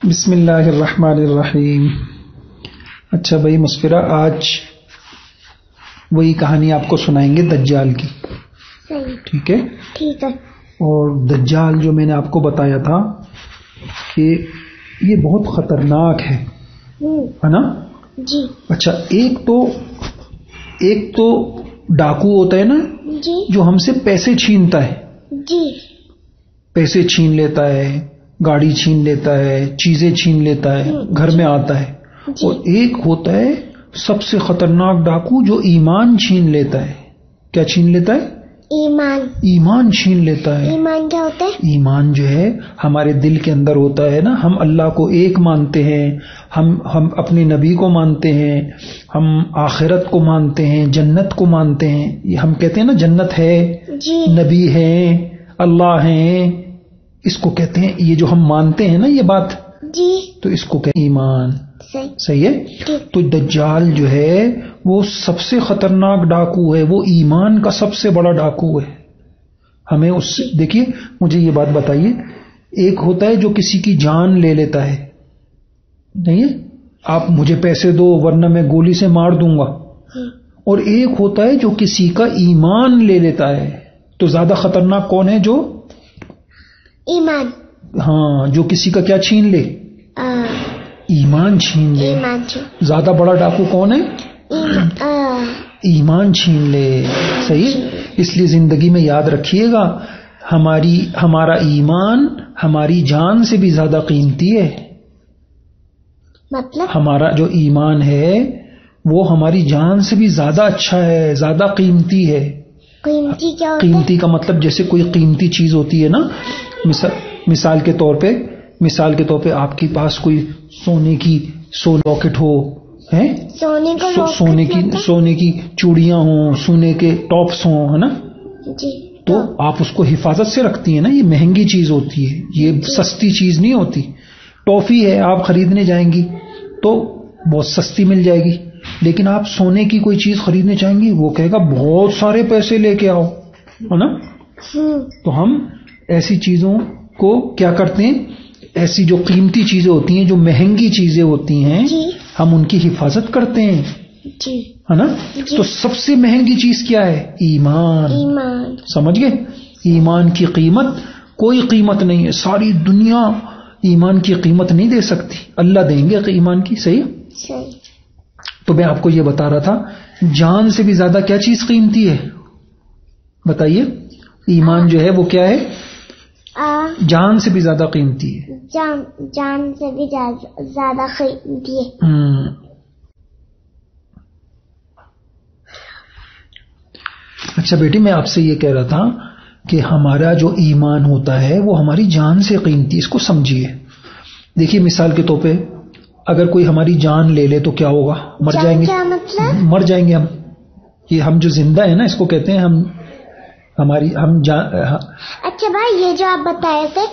بسم اللہ الرحمن الرحیم. اچھا بھائی مسفرہ، آج وہی کہانی آپ کو سنائیں گے دجال کی. ٹھیک ہے؟ ٹھیک ہے. اور دجال جو میں نے آپ کو بتایا تھا کہ یہ بہت خطرناک ہے نا؟ جی. اچھا، ایک تو ڈاکو ہوتا ہے نا جی. جو ہم سے پیسے چھینتا ہے. جی. پیسے چھین لیتا ہے، گاڑی چھین لیتا ہے، چیزیں چھین لیتا ہے، گھر میں آتا ہے. جی. اور ایک ہوتا ہے سب سے خطرناک ڈاکو جو ایمان چھین لیتا ہے. کیا چھین لیتا ہے؟ ایمان چھین لیتا ہے. ایمان کیا ہوتا ہے؟ ایمان جو ہے ہمارے دل کے اندر ہوتا ہے نا. ہم اللہ کو ایک مانتے ہیں، ہم اپنے نبی کو مانتے ہیں، ہم آخرت کو مانتے ہیں، جنت کو مانتے ہیں. یہ ہم کہتے ہیں نا جنت ہے، جی. نبی ہیں، اللہ ہیں، اس کو کہتے ہیں. یہ جو ہم مانتے ہیں نا یہ بات، جی. تو اس کو کہتے ہیں ایمان. صحیح ہے. تو دجال جو ہے وہ سب سے خطرناک ڈاکو ہے، وہ ایمان کا سب سے بڑا ڈاکو ہے. ہمیں اس سے دیکھیے، مجھے یہ بات بتائیے، ایک ہوتا ہے جو کسی کی جان لے لیتا ہے، نہیں ہے، آپ مجھے پیسے دو ورنہ میں گولی سے مار دوں گا. اور ایک ہوتا ہے جو کسی کا ایمان لے لیتا ہے. تو زیادہ خطرناک کون ہے؟ جو ایمان. ہاں، جو کسی کا کیا چھین لے؟ ایمان چھین لے. زیادہ بڑا ڈاکو کون ہے؟ ایمان چھین لے. صحیح. اس لیے زندگی میں یاد رکھیے گا، ہمارا ایمان ہماری جان سے بھی زیادہ قیمتی ہے. مطلب ہمارا جو ایمان ہے وہ ہماری جان سے بھی زیادہ اچھا ہے، زیادہ قیمتی ہے. قیمتی کیا ہوتا ہے؟ قیمتی کا مطلب جیسے کوئی قیمتی چیز ہوتی ہے نا، مثال کے طور پہ آپ کے پاس کوئی سونے کی 100 لاکٹ ہو، سونے کی چوڑیاں ہوں، سونے کے ٹاپس ہوں، ہے نا؟ جی. تو آپ اس کو حفاظت سے رکھتی ہیں نا. یہ مہنگی چیز ہوتی ہے، یہ سستی چیز نہیں ہوتی. ٹافی ہے، آپ خریدنے جائیں گی تو بہت سستی مل جائے گی. لیکن آپ سونے کی کوئی چیز خریدنے چاہیں گی، وہ کہے گا بہت سارے پیسے لے کے آؤ، ہے نا؟ تو ہم ایسی چیزوں کو کیا کرتے ہیں، ایسی جو قیمتی چیزیں ہوتی ہیں، جو مہنگی چیزیں ہوتی ہیں، ہم ان کی حفاظت کرتے ہیں، ہے نا؟ تو سب سے مہنگی چیز کیا ہے؟ ایمان. سمجھ گئے؟ ایمان کی قیمت کوئی قیمت نہیں ہے. ساری دنیا ایمان کی قیمت نہیں دے سکتی، اللہ دیں گے ایمان کی. صحیح. تو میں آپ کو یہ بتا رہا تھا، جان سے بھی زیادہ کیا چیز قیمتی ہے؟ بتائیے. ایمان جو ہے وہ کیا ہے؟ جان سے بھی زیادہ قیمتی ہے. جان سے بھی زیادہ قیمتی ہے. اچھا بیٹی، میں آپ سے یہ کہہ رہا تھا کہ ہمارا جو ایمان ہوتا ہے وہ ہماری جان سے قیمتی. اس کو سمجھیے. دیکھیے مثال کے طور پہ اگر کوئی ہماری جان لے لے تو کیا ہوگا؟ مر جائیں گے. کیا مطلب؟ مر جائیں گے ہم. یہ ہم جو زندہ ہیں نا، اس کو کہتے ہیں ہم اچھا بھائی، یہ جو آپ بتائے تھے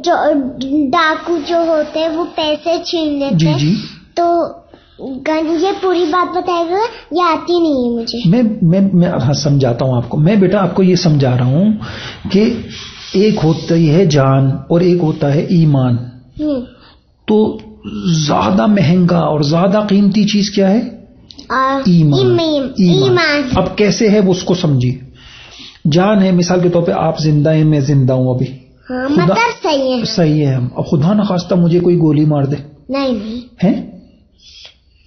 جو ڈاکو جو ہوتے ہیں وہ پیسے چھین لیتے ہیں، جی. تو یہ پوری بات بتائے گا، یہ آتی نہیں ہے مجھے. میں سمجھاتا ہوں آپ کو. میں بیٹا آپ کو یہ سمجھا رہا ہوں کہ ایک ہوتی ہے جان اور ایک ہوتا ہے ایمان. تو زیادہ مہنگا اور زیادہ قیمتی چیز کیا ہے؟ ایمان. اب کیسے ہے وہ اس کو سمجھیے. جان ہے، مثال کے طور پہ آپ زندہ ہیں، میں زندہ ہوں ابھی. مطلب صحیح ہے ہم. اور خدا نخواستہ مجھے کوئی گولی مار دے،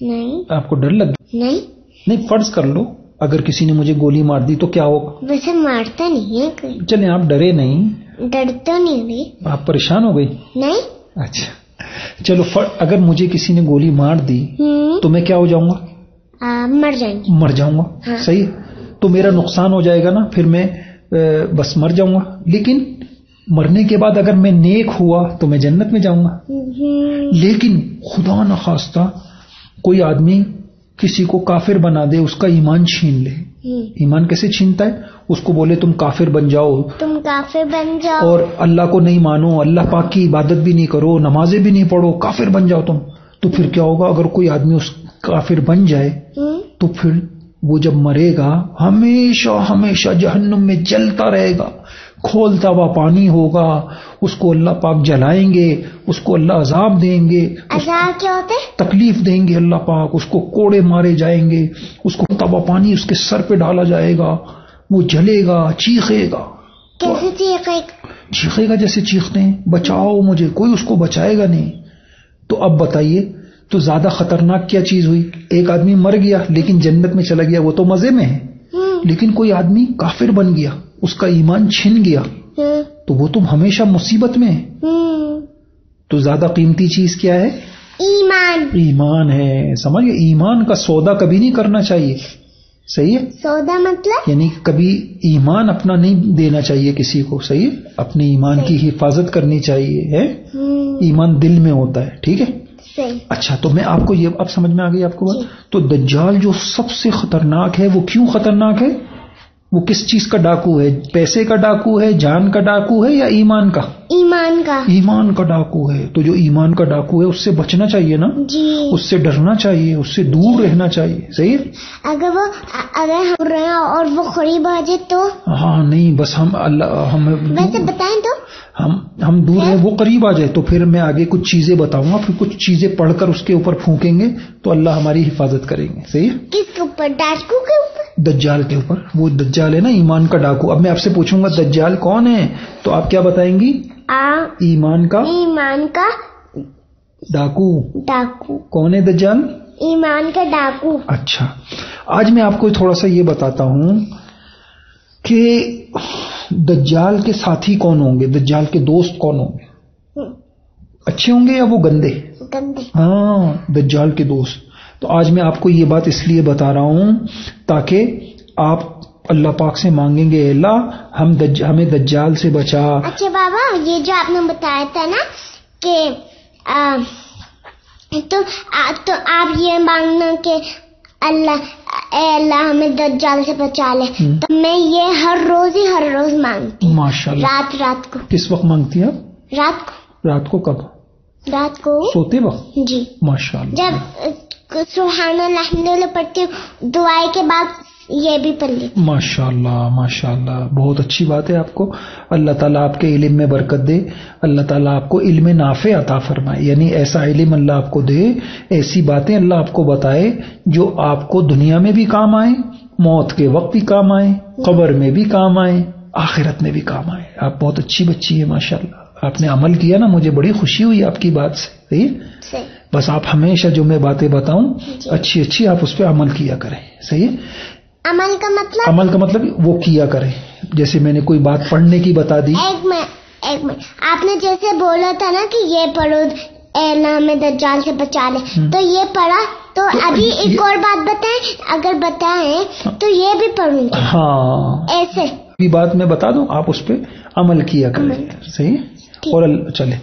نہیں، آپ کو ڈر لگ؟ نہیں، فرض کر لو اگر کسی نے مجھے گولی مار دی تو کیا ہوگا؟ ویسے مارتا نہیں ہے کوئی. چلیں آپ ڈرے نہیں. ڈرتا نہیں بھی. آپ پریشان ہو گئی؟ نہیں. اچھا چلو، اگر مجھے کسی نے گولی مار دی تو میں کیا ہو جاؤں گا؟ مر جاؤں گا. صحیح. تو میرا نقصان ہو جائے گا نا، پھر میں بس مر جاؤں گا. لیکن مرنے کے بعد اگر میں نیک ہوا تو میں جنت میں جاؤں گا. لیکن خدا نخواستہ کوئی آدمی کسی کو کافر بنا دے، اس کا ایمان چھین لے. ایمان کیسے چھینتا ہے؟ اس کو بولے تم کافر بن جاؤ، اور اللہ کو نہیں مانو، اللہ پاک کی عبادت بھی نہیں کرو، نمازیں بھی نہیں پڑھو، کافر بن جاؤ تم. تو پھر کیا ہوگا؟ اگر کوئی آدمی اس کافر بن جائے تو پھر وہ جب مرے گا ہمیشہ ہمیشہ جہنم میں جلتا رہے گا، کھولتا ہوا پانی ہوگا, اس کو اللہ پاک جلائیں گے, اس کو اللہ عذاب دیں گے. عذاب کیا ہوتے ہیں؟ تکلیف دیں گے اللہ پاک, اس کو کوڑے مارے جائیں گے, اس کو توا پانی اس کے سر پہ ڈالا جائے گا, وہ جلے گا, چیخے گا. کیسے چیخے گا؟ چیخے گا جیسے چیختے ہیں, بچاؤ مجھے, کوئی اس کو بچائے گا نہیں. تو اب بتائیے, تو زیادہ خطرناک کیا چیز ہوئی؟ ایک آدمی مر گیا لیکن جنت میں چلا گیا, وہ تو مزے میں ہے, لیکن کوئی آدمی کافر بن گیا, اس کا ایمان چھن گیا, تو وہ تو ہمیشہ مصیبت میں ہے. تو زیادہ قیمتی چیز کیا ہے؟ ایمان. ایمان ہے. سمجھئے, ایمان کا سودا کبھی نہیں کرنا چاہیے. صحیح ہے؟ سودا مطلب یعنی کبھی ایمان اپنا نہیں دینا چاہیے کسی کو. صحیح ہے, اپنے ایمان کی حفاظت کرنی چاہیے ہے. ایمان دل میں ہوتا ہے. ٹھیک ہے. اچھا, تو میں آپ کو یہ اب سمجھ میں آ گئی آپ کو بات. تو دجال جو سب سے خطرناک ہے, وہ کیوں خطرناک ہے؟ وہ کس چیز کا ڈاکو ہے؟ پیسے کا ڈاکو ہے, جان کا ڈاکو ہے, یا ایمان کا؟ ایمان کا. ایمان کا ڈاکو ہے. تو جو ایمان کا ڈاکو ہے اس سے بچنا چاہیے نا. جی. اس سے ڈرنا چاہیے, اس سے دور رہنا چاہیے. صحیح ہے. اگر ہم رہے اور وہ قریب آ جائے تو؟ ہاں نہیں, بس ہم ویسے بتائیں تو ہم دور ہیں, وہ قریب آ جائے تو پھر میں آگے کچھ چیزیں بتاؤں گا, پھر کچھ چیزیں پڑھ کر اس کے اوپر پھونکیں گے تو اللہ ہماری حفاظت کریں گے. صحیح ہے. کس کے اوپر؟ ڈاکو کے اوپر؟ دجال کے اوپر. وہ دجال ہے نا ایمان کا ڈاکو. اب میں آپ سے پوچھوں گا دجال کون ہے, تو آپ کیا بتائیں گی؟ ایمان کا ڈاکو. ڈاکو کون ہے دجال؟ ایمان کا ڈاکو. اچھا, آج میں آپ کو تھوڑا سا یہ بتاتا ہوں کہ دجال کے ساتھی کون ہوں گے, دجال کے دوست کون ہوں گے, اچھے ہوں گے یا وہ گندے؟ گندے. ہاں, دجال کے دوست. تو آج میں آپ کو یہ بات اس لیے بتا رہا ہوں تاکہ آپ اللہ پاک سے مانگیں گے, اللہ ہمیں دجال سے بچا. اچھا بابا, یہ جو آپ نے بتایا تھا نا کہ تو آپ یہ مانگنا کہ اے اللہ ہمیں دجال سے بچا لے, تو میں یہ ہر روز مانگتی ہوں. ماشاءاللہ. رات کو. کس وقت مانگتی ہیں آپ؟ رات کو. رات کو کب؟ رات کو سوتے وقت. جی. ماشاءاللہ. جب سبحان اللہ الحمدللہ پڑھتی ہوں, دعائے کے بعد یہ بھی پڑھ لی. ماشاءاللہ ماشاءاللہ, بہت اچھی بات ہے. آپ کو اللہ تعالیٰ آپ کے علم میں برکت دے, اللہ تعالیٰ آپ کو علم نافع عطا فرمائے, یعنی ایسا علم اللہ آپ کو دے, ایسی باتیں اللہ آپ کو بتائے جو آپ کو دنیا میں بھی کام آئے, موت کے وقت بھی کام آئے, قبر میں بھی کام آئے, آخرت میں بھی کام آئے. آپ بہت اچھی بچی ہے ماشاءاللہ. آپ نے عمل کیا نا, مجھے بڑی خوشی ہوئی آپ کی بات سے. صحیح. بس آپ ہمیشہ جو میں باتیں بتاؤں اچھی آپ اس پہ عمل کیا کریں. صحیح. عمل کا مطلب وہ کیا کریں. جیسے میں نے کوئی بات پڑھنے کی بتا دی. ایک منٹ, آپ نے جیسے بولا تھا نا کہ یہ پڑھو اے اللہ ہمیں دجال سے بچا لے, تو یہ پڑھا, تو ابھی ایک اور بات بتائیں, اگر بتائیں تو یہ بھی پڑھوں گی. ہاں, ایسے بھی بات میں بتا دوں, آپ اس پہ عمل کیا کریں. صحیح. اور چلے.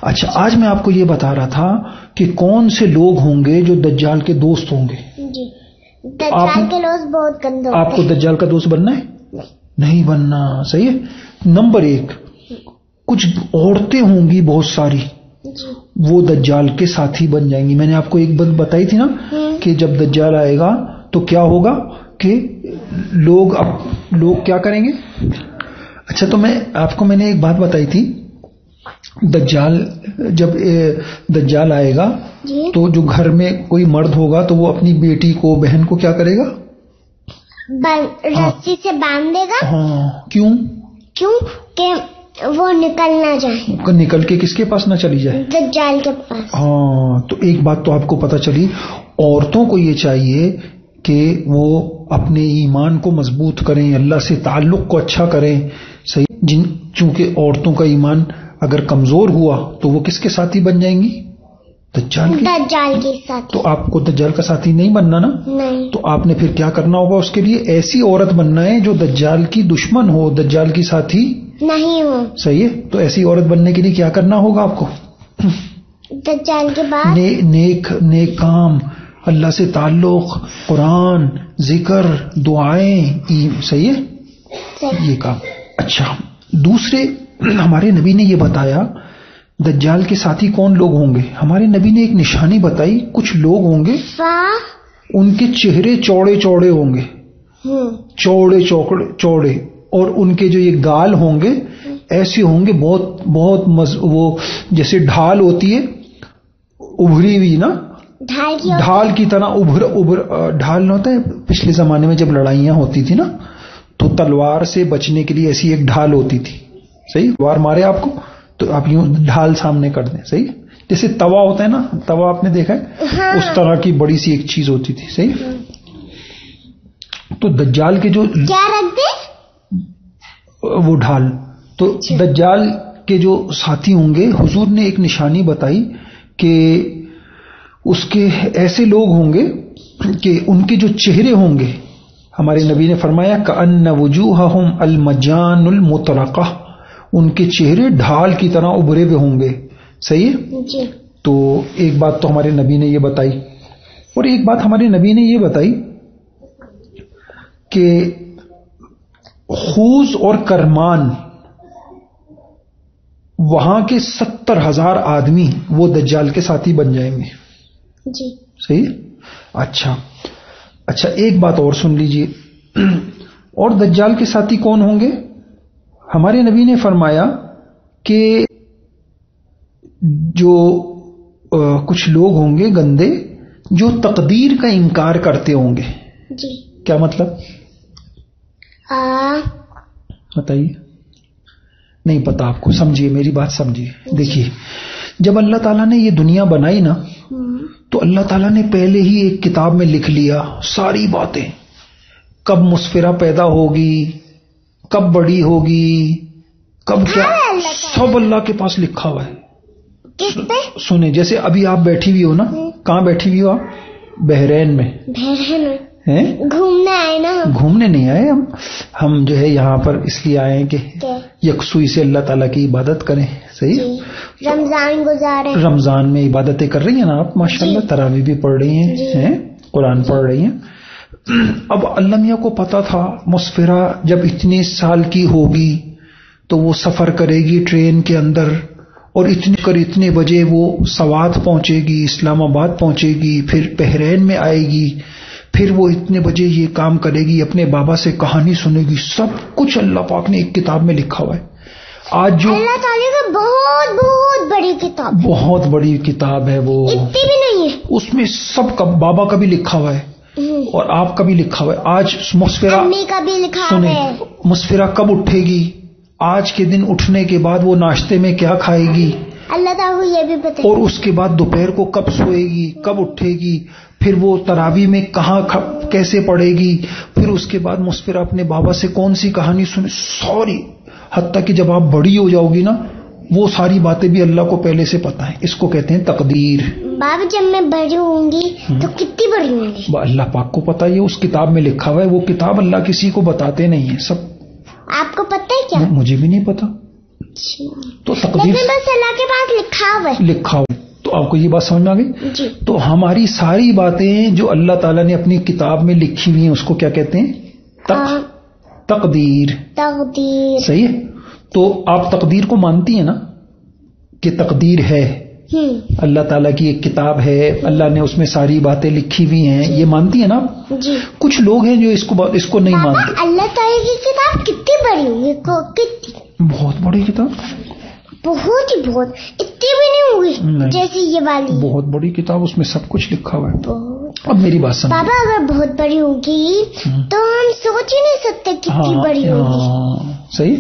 اچھا, آج میں آپ کو یہ بتا رہا تھا کہ کون سے لوگ ہوں گے جو دجال کے دوست ہوں گے. جی. دجال کے دوست بہت گندے. آپ کو دجال کا دوست بننا ہے؟ نہیں بننا. صحیح ہے. نمبر 1, کچھ عورتیں ہوں گی بہت ساری, وہ دجال کے ساتھی بن جائیں گی. میں نے آپ کو ایک بات بتائی تھی نا کہ جب دجال آئے گا تو کیا ہوگا کہ لوگ کیا کریں گے. اچھا, تو میں نے ایک بات بتائی تھی, جب دجال آئے گا تو جو گھر میں کوئی مرد ہوگا تو وہ اپنی بیٹی کو, بہن کو کیا کرے گا؟ رسی سے باندھ دے گا. ہاں. کیوں کہ وہ نکل نہ جائے. نکل کے کس کے پاس نہ چلی جائے؟ دجال کے پاس. ہاں. تو ایک بات تو آپ کو پتہ چلی, عورتوں کو یہ چاہیے کہ وہ اپنے ایمان کو مضبوط کریں, اللہ سے تعلق کو اچھا کریں. صحیح. چونکہ عورتوں کا ایمان اگر کمزور ہوا تو وہ کس کے ساتھی بن جائیں گی؟ دجال کے ساتھی. تو آپ کو دجال کا ساتھی نہیں بننا نا. نہیں. تو آپ نے پھر کیا کرنا ہوگا اس کے لیے؟ ایسی عورت بننا ہے جو دجال کی دشمن ہو, دجال کی ساتھی نہیں ہو. صحیح ہے. تو ایسی عورت بننے کے لیے کیا کرنا ہوگا آپ کو؟ دجال کے بعد نیک کام, اللہ سے تعلق, قرآن, ذکر, دعائیں. صحیح ہے. یہ کام. اچھا, دوسرے ہمارے نبی نے یہ بتایا دجال کے ساتھی کون لوگ ہوں گے. ہمارے نبی نے ایک نشانی بتائی, کچھ لوگ ہوں گے ان کے چہرے چوڑے چوڑے ہوں گے. چوڑے اور ان کے جو یہ گال ہوں گے ایسے ہوں گے بہت بہت وہ جیسے ڈھال ہوتی ہے ابھری ہوئی نا، ڈھال کی طرح ڈھال نہ ہوتا ہے. پچھلے زمانے میں جب لڑائیاں ہوتی تھی نا تو تلوار سے بچنے کے لیے ایسی ایک ڈھال ہوتی تھی. صحیح، تلوار مارے آپ کو تو آپ یوں ڈھال سامنے کر دیں. صحیح، جیسے توا ہوتا ہے نا، توا آپ نے دیکھا ہے، اس طرح کی بڑی سی ایک چیز ہوتی تھی. صحیح. تو دجال کے جو کیا رکھ دے وہ ڈھال، تو دجال کے جو ساتھی ہوں گے حضور نے ایک نشانی بتائی کہ اس کے ایسے لوگ ہوں گے کہ ان کے جو چہرے ہوں گے، ہمارے نبی نے فرمایا کأن وجوہہم المجان المطرقہ، ان کے چہرے ڈھال کی طرح ابھرے ہوئے ہوں گے. صحیح ہے جی. تو ایک بات تو ہمارے نبی نے یہ بتائی، اور ایک بات ہمارے نبی نے یہ بتائی کہ خوز اور کرمان وہاں کے 70,000 آدمی وہ دجال کے ساتھی بن جائیں گے. جی. صحیح. اچھا ایک بات اور سن لیجئے، اور دجال کے ساتھی کون ہوں گے؟ ہمارے نبی نے فرمایا کہ جو کچھ لوگ ہوں گے گندے جو تقدیر کا انکار کرتے ہوں گے. جی. کیا مطلب بتائیے؟ نہیں پتا آپ کو؟ سمجھیے میری بات سمجھیے. دیکھیے جب اللہ تعالیٰ نے یہ دنیا بنائی نا تو اللہ تعالیٰ نے پہلے ہی ایک کتاب میں لکھ لیا ساری باتیں، کب مسفرہ پیدا ہوگی، کب بڑی ہوگی، کب کیا، سب اللہ کے پاس لکھا ہوا ہے. سنیں، جیسے ابھی آپ بیٹھی ہوئی ہو نا، کہاں بیٹھی ہوئی ہو آپ؟ بحرین میں. گھومنے آئے نا؟ گھومنے نہیں آئے ہم جو ہے یہاں پر اس لیے آئے ہیں کہ یکسوئی سے اللہ تعالیٰ کی عبادت کریں. صحیح. رمضان گزارے، رمضان میں عبادتیں کر رہی ہیں نا آپ ماشاءاللہ، تراویح بھی پڑھ رہی ہیں، قرآن پڑھ رہی ہیں. اب اللہ میاں کو پتا تھا مسفرہ جب اتنے سال کی ہوگی تو وہ سفر کرے گی ٹرین کے اندر، اور اتنے بجے وہ سوات پہنچے گی، اسلام آباد پہنچے گی، پھر بحرین میں آئے گی، پھر وہ اتنے بجے یہ کام کرے گی، اپنے بابا سے کہانی سنے گی. سب کچھ اللہ پاک نے ایک کتاب میں لکھا ہوا ہے. آج جو اللہ تعالیٰ کا بہت بڑی کتاب، بہت بڑی کتاب ہے، وہ اتنی بھی نہیں ہے، اس میں سب کا، بابا کا بھی لکھا ہوا ہے اور آپ کا بھی لکھا ہوا ہے. آج مسفرہ، امی کا بھی لکھا سنیں، ہے. مسفرہ کب اٹھے گی، آج کے دن اٹھنے کے بعد وہ ناشتے میں کیا کھائے گی، اللہ تعالیٰ یہ بھی پتہ ہے. اور اس کے بعد دوپہر کو کب سوئے گی، کب اٹھے گی، پھر وہ تراویح میں کہاں کیسے پڑھے گی، پھر اس کے بعد مسفرہ اپنے بابا سے کون سی کہانی سنے، سوری، حتیٰ کہ جب آپ بڑی ہو جاؤ گی نا وہ ساری باتیں بھی اللہ کو پہلے سے پتہ ہے. اس کو کہتے ہیں تقدیر. بابا جب میں بڑی ہوں گی تو کتنی بڑی ہوں گی اللہ پاک کو پتہ، یہ اس کتاب میں لکھا ہوا ہے. وہ کتاب اللہ کسی کو بتاتے نہیں ہیں. سب آپ کو پتہ ہے کیا؟ مجھے بھی نہیں پتا. تو تقدیر لیکن بس اللہ کے پاس لکھا ہوا ہے، لکھا ہوا. تو آپ کو یہ بات سمجھ میں آ گئی؟ جی. تو ہماری ساری باتیں جو اللہ تعالیٰ نے اپنی کتاب میں لکھی ہوئی ہیں اس کو کیا کہتے ہیں؟ تقدیر. تقدیر. صحیح ہے. تو آپ تقدیر کو مانتی ہیں نا کہ تقدیر ہے، اللہ تعالیٰ کی ایک کتاب ہے، اللہ نے اس میں ساری باتیں لکھی ہوئی ہیں، یہ مانتی ہیں نا؟ جی. کچھ لوگ ہیں جو اس کو نہیں مانتے. اللہ تعالیٰ کی کتاب کتنی بڑی ہوگی؟ کتنی بہت بڑی کتاب، بہت ہی بہت، اتنی بھی نہیں ہوگی جیسے یہ والی. بہت بڑی کتاب، اس میں سب کچھ لکھا ہوا ہے. اب میری بات سمجھ. بابا اگر بہت بڑی ہوگی تو ہم سوچ ہی نہیں سکتے کتنی بڑی ہوگی. صحیح.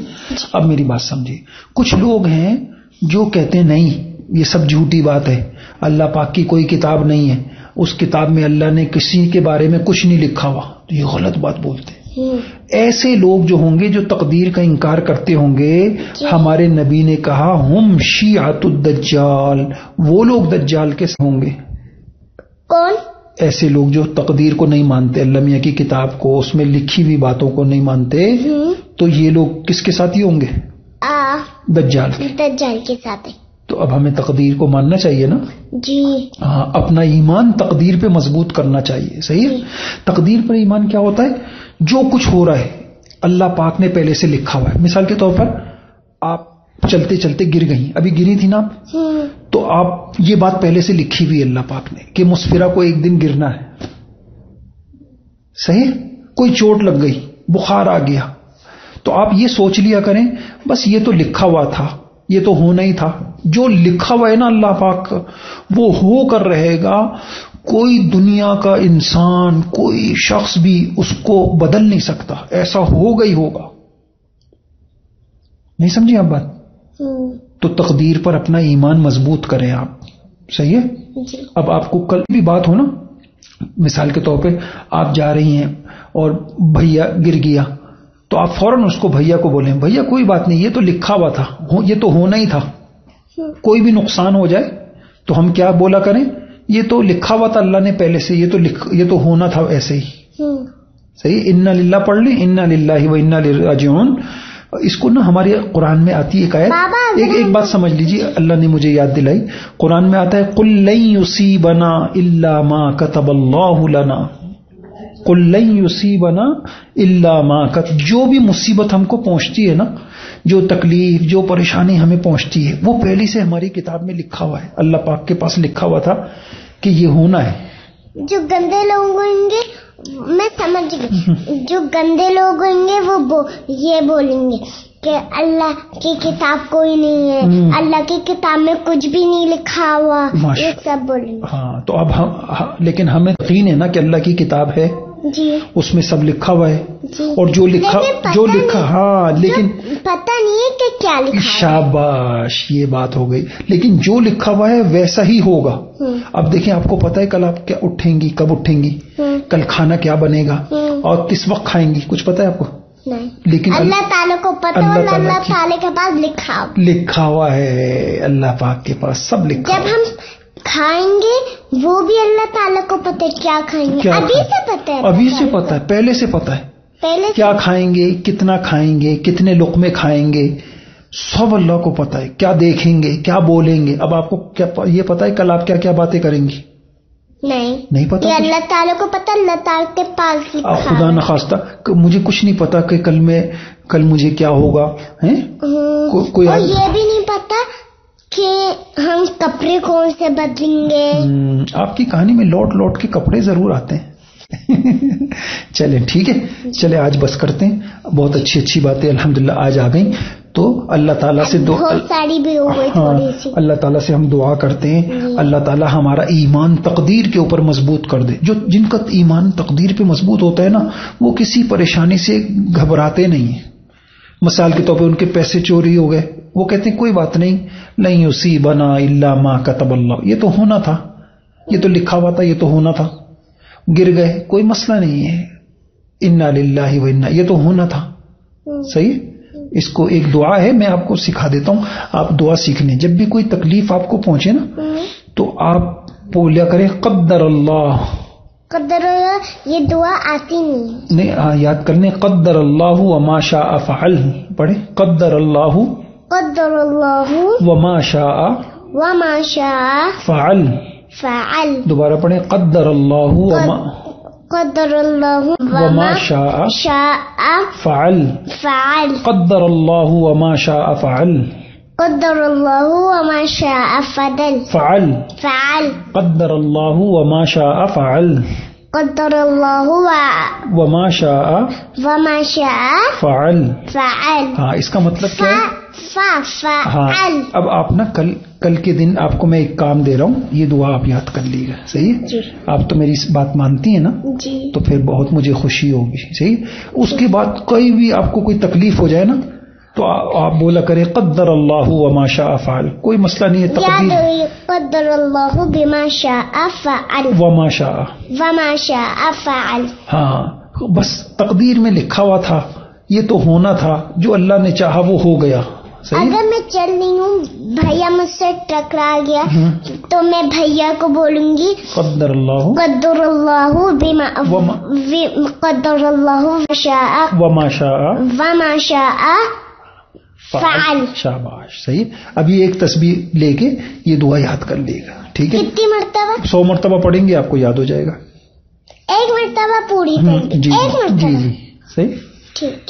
اب میری بات سمجھیے. کچھ لوگ ہیں جو کہتے ہیں نہیں یہ سب جھوٹی بات ہے، اللہ پاک کی کوئی کتاب نہیں ہے، اس کتاب میں اللہ نے کسی کے بارے میں کچھ نہیں لکھا ہوا. تو یہ غلط بات بولتے ہیں. ایسے لوگ جو ہوں گے جو تقدیر کا انکار کرتے ہوں گے، ہمارے نبی نے کہا ہم شیعۃ الدجال، وہ لوگ دجال کے ہوں گے. کون؟ ایسے لوگ جو تقدیر کو نہیں مانتے، اللہ میاں کی کتاب کو، اس میں لکھی ہوئی باتوں کو نہیں مانتے، تو یہ لوگ کس کے ساتھ ہی ہوں گے؟ دجال کے ساتھ. تو اب ہمیں تقدیر کو ماننا چاہیے نا. جی. ہاں، اپنا ایمان تقدیر پہ مضبوط کرنا چاہیے. صحیح ہے. تقدیر پر ایمان کیا ہوتا ہے؟ جو کچھ ہو رہا ہے اللہ پاک نے پہلے سے لکھا ہوا ہے. مثال کے طور پر آپ چلتے چلتے گر گئی، ابھی گری تھی نا آپ، تو آپ یہ بات پہلے سے لکھی ہوئی اللہ پاک نے کہ مسفرہ کو ایک دن گرنا ہے. صحیح. کوئی چوٹ لگ گئی، بخار آ گیا، تو آپ یہ سوچ لیا کریں بس یہ تو لکھا ہوا تھا، یہ تو ہونا ہی تھا. جو لکھا ہوا ہے نا اللہ پاک وہ ہو کر رہے گا. کوئی دنیا کا انسان، کوئی شخص بھی اس کو بدل نہیں سکتا، ایسا ہوگا ہی ہوگا. نہیں سمجھے آپ بات؟ تو تقدیر پر اپنا ایمان مضبوط کریں آپ. صحیح ہے. اب آپ کو کل بھی بات ہو نا، مثال کے طور پہ آپ جا رہی ہیں اور بھیا گر گیا تو آپ فوراً اس کو بھیا کو بولیں بھیا کوئی بات نہیں، یہ تو لکھا ہوا تھا، یہ تو ہونا ہی تھا. کوئی بھی نقصان ہو جائے تو ہم کیا بولا کریں، یہ تو لکھا ہوا تھا اللہ نے پہلے سے، یہ تو ہونا تھا ایسے ہی. صحیح. انا للہ پڑھ لیں، انا للہ و انا الیہ راجعون. اس کو نا ہمارے قرآن میں آتی ہے ایک آیت، ایک بات سمجھ لیجیے، اللہ نے مجھے یاد دلائی. قرآن میں آتا ہے قل لن یصیبنا الا ما كتب اللہ لنا. قل لن یصیبنا الا ما كتب. جو بھی مصیبت ہم کو پہنچتی ہے نا، جو تکلیف جو پریشانی ہمیں پہنچتی ہے وہ پہلی سے ہماری کتاب میں لکھا ہوا ہے. اللہ پاک کے پاس لکھا ہوا تھا کہ یہ ہونا ہے. جو گندے لوگ ہوں گے، میں سمجھ گئی، جو گندے لوگ ہوں گے وہ یہ بولیں گے کہ اللہ کی کتاب کوئی نہیں ہے، اللہ کی کتاب میں کچھ بھی نہیں لکھا ہوا، یہ سب بولیں گے. ہاں تو اب لیکن ہمیں یقین ہے نا کہ اللہ کی کتاب ہے جی، اس میں سب لکھا ہوا ہے. اور جو لکھا ہاں لیکن پتہ نہیں ہے کہ کیا لکھا. شاباش، یہ بات ہو گئی. لیکن جو لکھا ہوا ہے ویسا ہی ہوگا. اب دیکھیں آپ کو پتا ہے کل آپ کیا اٹھیں گی، کب اٹھیں گی، کل کھانا کیا بنے گا اور کس وقت کھائیں گی، کچھ پتا ہے آپ کو؟ نہیں. لیکن اللہ تعالیٰ کو پتا ہے، اللہ تعالیٰ کے پاس لکھا ہوا ہے. اللہ پاک کے پاس سب لکھا. جب ہم کھائیں گے وہ بھی اللہ تعالیٰ کو پتہ ہے کیا کھائیں گے، ابھی سے پتہ ہے، ابھی سے پتہ ہے، پہلے سے پتہ ہے کیا کھائیں گے، کتنا کھائیں گے، کتنے لقمے کھائیں گے، سب اللہ کو پتہ ہے. کیا دیکھیں گے، کیا بولیں گے. اب آپ کو کیا یہ پتہ ہے کل آپ کیا کیا باتیں کریں گی؟ نہیں پتا. یہ اللہ تعالیٰ کو پتہ، اللہ تعالیٰ کے پاس خدا نخواستہ مجھے کچھ نہیں پتا کہ کل مجھے کیا ہوگا. کوئی اور یہ بھی نہیں پتا کہ ہم کپڑے کون سے بدلیں گے. آپ کی کہانی میں لوٹ لوٹ کے کپڑے ضرور آتے ہیں. چلیں ٹھیک ہے، چلے آج بس کرتے ہیں. بہت اچھی باتیں الحمدللہ آج آ گئیں. تو اللہ تعالیٰ سے ساری بھی ہو گئی تھوڑی سی. اللہ تعالیٰ سے ہم دعا کرتے ہیں اللہ تعالیٰ ہمارا ایمان تقدیر کے اوپر مضبوط کر دے. جن کا ایمان تقدیر پہ مضبوط ہوتا ہے نا وہ کسی پریشانی سے گھبراتے نہیں ہیں. مثال کے طور پہ ان کے پیسے چوری ہو گئے، وہ کہتے ہیں کوئی بات نہیں، لن یصیبنا الا ما كتب اللہ. یہ تو ہونا تھا، یہ تو لکھا ہوا تھا، یہ تو ہونا تھا. گر گئے کوئی مسئلہ نہیں ہے، انا للہ و انا، یہ تو ہونا تھا. صحیح. اس کو ایک دعا ہے، میں آپ کو سکھا دیتا ہوں، آپ دعا سیکھ لیں. جب بھی کوئی تکلیف آپ کو پہنچے نا تو آپ بولیا کریں قدر اللہ. قدر اللہ یہ دعا آتی نہیں، یاد کر لیں. قدر اللہ وما شاء فعل. پڑھیں قدر اللہ وما شاء فعل. دوبارہ پڑھیں قدر اللہ وما شاء فعل. قدر اللہ وما شاء فعل. قدر اللہ وما شاء فعل. قدر اللہ وما شاء فعل. قدر اللہ وما شاء فعل. ہاں اس کا مطلب کیا ہے؟ ہاں اب آپ نا کل کے دن آپ کو میں ایک کام دے رہا ہوں، یہ دعا آپ یاد کر لیجیے. صحیح ہے؟ آپ تو میری اس بات مانتی ہیں نا، تو پھر بہت مجھے خوشی ہوگی. صحیح. اس کے بعد کوئی بھی آپ کو کوئی تکلیف ہو جائے نا تو آپ بولا کریں قدر اللہ وما شاء فعل. کوئی مسئلہ نہیں ہے. تقدیر قدر اللہ بما شاء فعل. وما شاء فعل. ہاں بس تقدیر میں لکھا ہوا تھا، یہ تو ہونا تھا، جو اللہ نے چاہا وہ ہو گیا. اگر میں چل رہی ہوں، بھیا مجھ سے ٹکرا گیا تو میں بھیا کو بولوں گی قدر اللہ بما قدر اللہ وما شاء فعل. شاباش. صحیح. اب یہ ایک تسبیح لے کے یہ دعا یاد کر لے گا. ٹھیک ہے؟ کتنی مرتبہ؟ 100 مرتبہ پڑھیں گے، آپ کو یاد ہو جائے گا. ایک مرتبہ پوری جی. صحیح.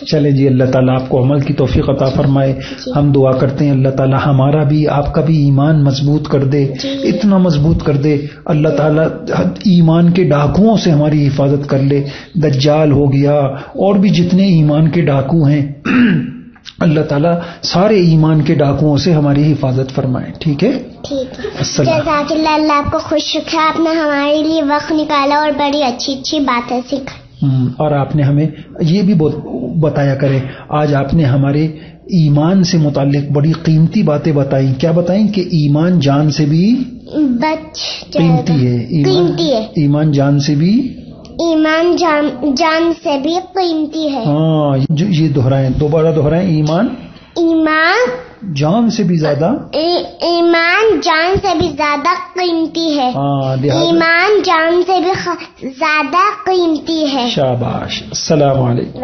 چلے جی، اللہ تعالیٰ آپ کو عمل کی توفیق عطا فرمائے. ہم دعا کرتے ہیں اللہ تعالیٰ ہمارا بھی آپ کا بھی ایمان مضبوط کر دے، اتنا مضبوط کر دے اللہ تعالیٰ ایمان کے ڈاکوؤں سے ہماری حفاظت کر لے. دجال ہو گیا اور بھی جتنے ایمان کے ڈاکو ہیں اللہ تعالیٰ سارے ایمان کے ڈاکوؤں سے ہماری حفاظت فرمائے. ٹھیک ہے، جزاک اللہ. اللہ آپ کو خوش رکھے، آپ نے ہمارے لیے وقت نکالا اور بڑی اچھی اچھی باتیں سکھائی. اور آپ نے ہمیں یہ بھی بتایا کرے، آج آپ نے ہمارے ایمان سے متعلق بڑی قیمتی باتیں بتائیں. کیا بتائیں؟ کہ ایمان جان سے بھی قیمتی ہے. ایمان جان سے بھی، ایمان جان سے بھی قیمتی ہے. ہاں، یہ دہرائیں، دوبارہ دہرائیں. ایمان جان سے بھی زیادہ، ایمان جان سے بھی زیادہ قیمتی ہے. ایمان جان سے بھی زیادہ قیمتی ہے. شاباش. السلام علیکم.